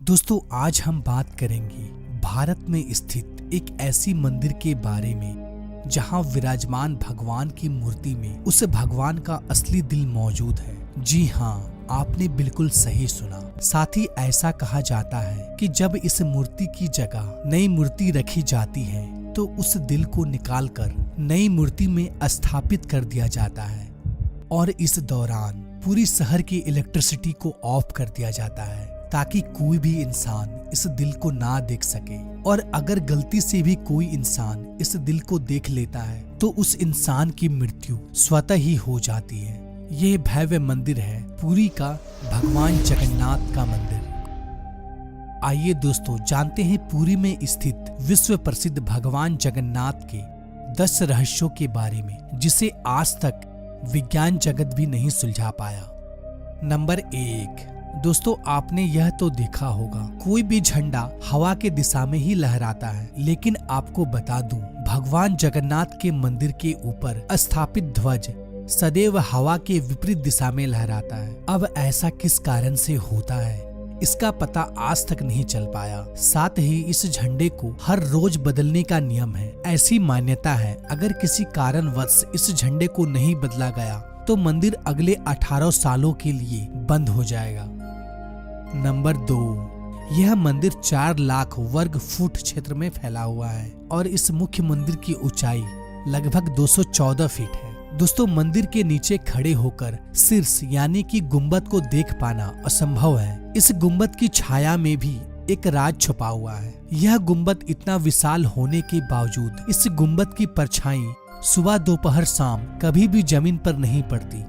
दोस्तों आज हम बात करेंगे भारत में स्थित एक ऐसी मंदिर के बारे में जहां विराजमान भगवान की मूर्ति में उस भगवान का असली दिल मौजूद है। जी हाँ, आपने बिल्कुल सही सुना। साथ ही ऐसा कहा जाता है कि जब इस मूर्ति की जगह नई मूर्ति रखी जाती है तो उस दिल को निकालकर नई मूर्ति में स्थापित कर दिया जाता है और इस दौरान पूरी शहर की इलेक्ट्रिसिटी को ऑफ कर दिया जाता है ताकि कोई भी इंसान इस दिल को ना देख सके। और अगर गलती से भी कोई इंसान इस दिल को देख लेता है तो उस इंसान की मृत्यु स्वतः ही हो जाती है। यह भव्य मंदिर है पुरी का भगवान जगन्नाथ का मंदिर। आइए दोस्तों जानते हैं पुरी में स्थित विश्व प्रसिद्ध भगवान जगन्नाथ के 10 रहस्यों के बारे में जिसे आज तक विज्ञान जगत भी नहीं सुलझा पाया। नंबर 1, दोस्तों आपने यह तो देखा होगा कोई भी झंडा हवा के दिशा में ही लहराता है, लेकिन आपको बता दूं भगवान जगन्नाथ के मंदिर के ऊपर स्थापित ध्वज सदैव हवा के विपरीत दिशा में लहराता है। अब ऐसा किस कारण से होता है इसका पता आज तक नहीं चल पाया। साथ ही इस झंडे को हर रोज बदलने का नियम है। ऐसी मान्यता है अगर किसी कारणवश इस झंडे को नहीं बदला गया तो मंदिर अगले 18 सालों के लिए बंद हो जाएगा। नंबर 2, यह मंदिर 4 लाख वर्ग फुट क्षेत्र में फैला हुआ है और इस मुख्य मंदिर की ऊंचाई लगभग 214 फीट है। दोस्तों मंदिर के नीचे खड़े होकर शीर्ष यानी कि गुंबद को देख पाना असंभव है। इस गुंबद की छाया में भी एक राज छुपा हुआ है। यह गुंबद इतना विशाल होने के बावजूद इस गुंबद की परछाई सुबह दोपहर शाम कभी भी जमीन पर नहीं पड़ती।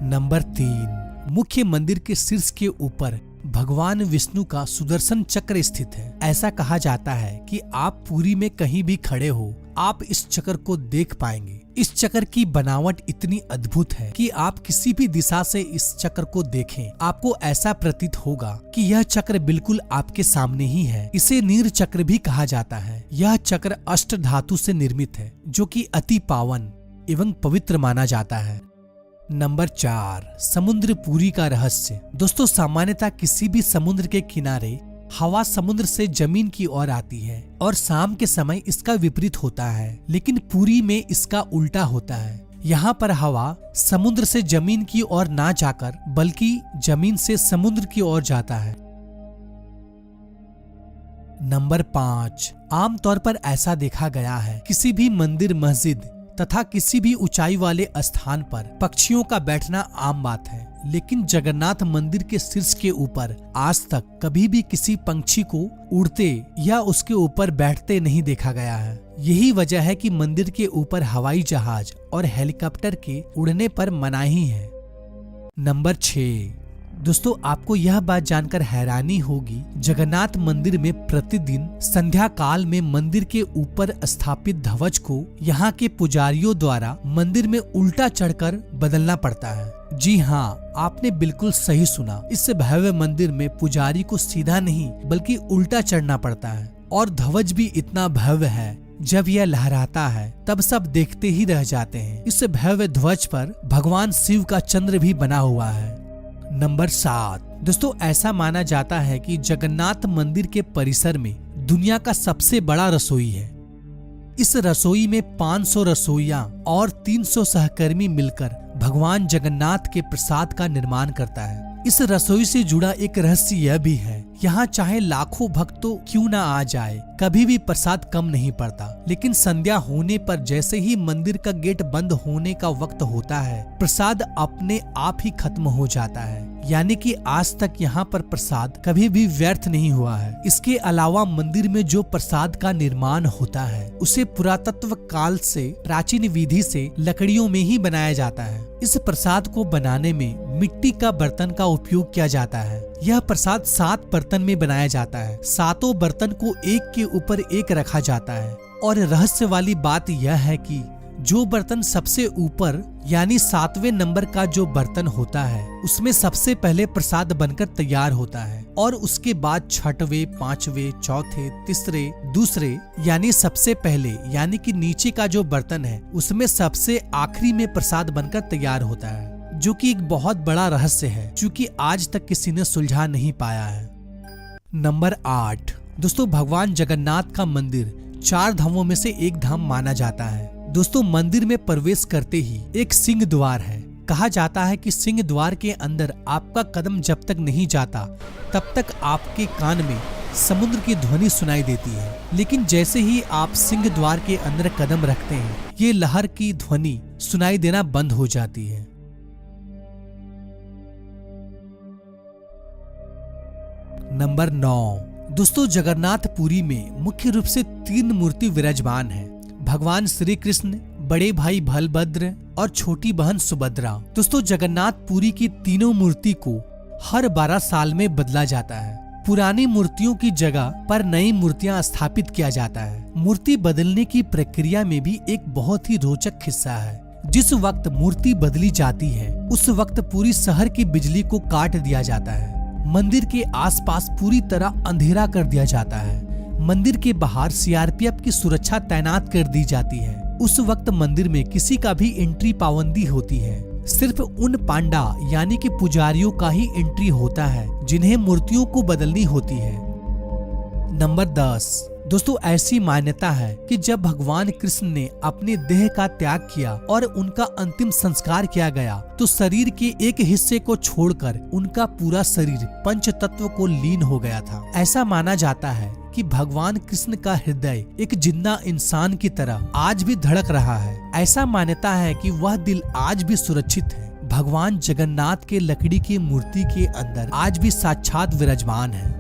नंबर 3, मुख्य मंदिर के शीर्ष के ऊपर भगवान विष्णु का सुदर्शन चक्र स्थित है। ऐसा कहा जाता है कि आप पुरी में कहीं भी खड़े हो आप इस चक्र को देख पाएंगे। इस चक्र की बनावट इतनी अद्भुत है कि आप किसी भी दिशा से इस चक्र को देखें आपको ऐसा प्रतीत होगा कि यह चक्र बिल्कुल आपके सामने ही है। इसे नीर चक्र भी कहा जाता है। यह चक्र अष्ट धातु से निर्मित है जो कि अति पावन एवं पवित्र माना जाता है। नंबर 4, समुद्र पुरी का रहस्य। दोस्तों सामान्यतः किसी भी समुद्र के किनारे हवा समुद्र से जमीन की ओर आती है और शाम के समय इसका विपरीत होता है, लेकिन पुरी में इसका उल्टा होता है। यहाँ पर हवा समुद्र से जमीन की ओर ना जाकर बल्कि जमीन से समुद्र की ओर जाता है। नंबर 5, आमतौर पर ऐसा देखा गया है किसी भी मंदिर मस्जिद तथा किसी भी ऊंचाई वाले स्थान पर पक्षियों का बैठना आम बात है, लेकिन जगन्नाथ मंदिर के शीर्ष के ऊपर आज तक कभी भी किसी पंछी को उड़ते या उसके ऊपर बैठते नहीं देखा गया है। यही वजह है कि मंदिर के ऊपर हवाई जहाज और हेलीकॉप्टर के उड़ने पर मनाही है। नंबर 6, दोस्तों आपको यह बात जानकर हैरानी होगी जगन्नाथ मंदिर में प्रतिदिन संध्या काल में मंदिर के ऊपर स्थापित ध्वज को यहाँ के पुजारियों द्वारा मंदिर में उल्टा चढ़कर बदलना पड़ता है। जी हाँ, आपने बिल्कुल सही सुना। इस भव्य मंदिर में पुजारी को सीधा नहीं बल्कि उल्टा चढ़ना पड़ता है और ध्वज भी इतना भव्य है जब यह लहराता है तब सब देखते ही रह जाते हैं। इस भव्य ध्वज पर भगवान शिव का चंद्र भी बना हुआ है। नंबर 7, दोस्तों ऐसा माना जाता है कि जगन्नाथ मंदिर के परिसर में दुनिया का सबसे बड़ा रसोई है। इस रसोई में 500 रसोइया और 300 सहकर्मी मिलकर भगवान जगन्नाथ के प्रसाद का निर्माण करता है। इस रसोई से जुड़ा एक रहस्य यह भी है, यहाँ चाहे लाखों भक्तों क्यों ना आ जाए कभी भी प्रसाद कम नहीं पड़ता, लेकिन संध्या होने पर जैसे ही मंदिर का गेट बंद होने का वक्त होता है प्रसाद अपने आप ही खत्म हो जाता है। यानी कि आज तक यहाँ पर प्रसाद कभी भी व्यर्थ नहीं हुआ है। इसके अलावा मंदिर में जो प्रसाद का निर्माण होता है उसे पुरातत्व काल से प्राचीन विधि से लकड़ियों में ही बनाया जाता है। इस प्रसाद को बनाने में मिट्टी का बर्तन का उपयोग किया जाता है। यह प्रसाद 7 बर्तन में बनाया जाता है। 7 बर्तन को एक के ऊपर एक रखा जाता है और रहस्य वाली बात यह है कि जो बर्तन सबसे ऊपर यानी 7वें नंबर का जो बर्तन होता है उसमें सबसे पहले प्रसाद बनकर तैयार होता है और उसके बाद 6वें, 5वें, चौथे, तीसरे, दूसरे यानी सबसे पहले यानी कि नीचे का जो बर्तन है उसमें सबसे आखिरी में प्रसाद बनकर तैयार होता है, जो कि एक बहुत बड़ा रहस्य है क्योंकि आज तक किसी ने सुलझा नहीं पाया है। नंबर 8, दोस्तों भगवान जगन्नाथ का मंदिर 4 धामों में से एक धाम माना जाता है। दोस्तों मंदिर में प्रवेश करते ही एक सिंह द्वार है। कहा जाता है कि सिंह द्वार के अंदर आपका कदम जब तक नहीं जाता तब तक आपके कान में समुद्र की ध्वनि सुनाई देती है, लेकिन जैसे ही आप सिंह द्वार के अंदर कदम रखते हैं ये लहर की ध्वनि सुनाई देना बंद हो जाती है। नंबर 9, दोस्तों जगन्नाथपुरी में मुख्य रूप से 3 मूर्ति विराजमान है। भगवान श्री कृष्ण, बड़े भाई बलभद्र और छोटी बहन सुभद्रा। दोस्तों जगन्नाथपुरी की तीनों मूर्ति को हर 12 साल में बदला जाता है। पुरानी मूर्तियों की जगह पर नई मूर्तियां स्थापित किया जाता है। मूर्ति बदलने की प्रक्रिया में भी एक बहुत ही रोचक हिस्सा है। जिस वक्त मूर्ति बदली जाती है उस वक्त पूरी शहर की बिजली को काट दिया जाता है। मंदिर के आसपास पूरी तरह अंधेरा कर दिया जाता है। मंदिर के बाहर सीआरपीएफ की सुरक्षा तैनात कर दी जाती है। उस वक्त मंदिर में किसी का भी एंट्री पाबंदी होती है। सिर्फ उन पांडा यानी कि पुजारियों का ही एंट्री होता है जिन्हें मूर्तियों को बदलनी होती है। नंबर 10, दोस्तों ऐसी मान्यता है कि जब भगवान कृष्ण ने अपने देह का त्याग किया और उनका अंतिम संस्कार किया गया तो शरीर के एक हिस्से को छोड़कर उनका पूरा शरीर पंच तत्व को लीन हो गया था। ऐसा माना जाता है कि भगवान कृष्ण का हृदय एक जिंदा इंसान की तरह आज भी धड़क रहा है। ऐसा मान्यता है कि वह दिल आज भी सुरक्षित है। भगवान जगन्नाथ के लकड़ी की मूर्ति के अंदर आज भी साक्षात विराजमान है।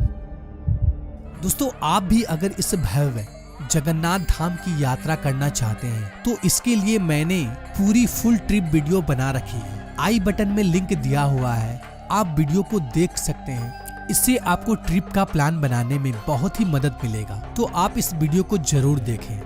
दोस्तों आप भी अगर इस भव्य जगन्नाथ धाम की यात्रा करना चाहते हैं तो इसके लिए मैंने पूरी फुल ट्रिप वीडियो बना रखी है। आई बटन में लिंक दिया हुआ है, आप वीडियो को देख सकते हैं। इससे आपको ट्रिप का प्लान बनाने में बहुत ही मदद मिलेगा, तो आप इस वीडियो को जरूर देखें।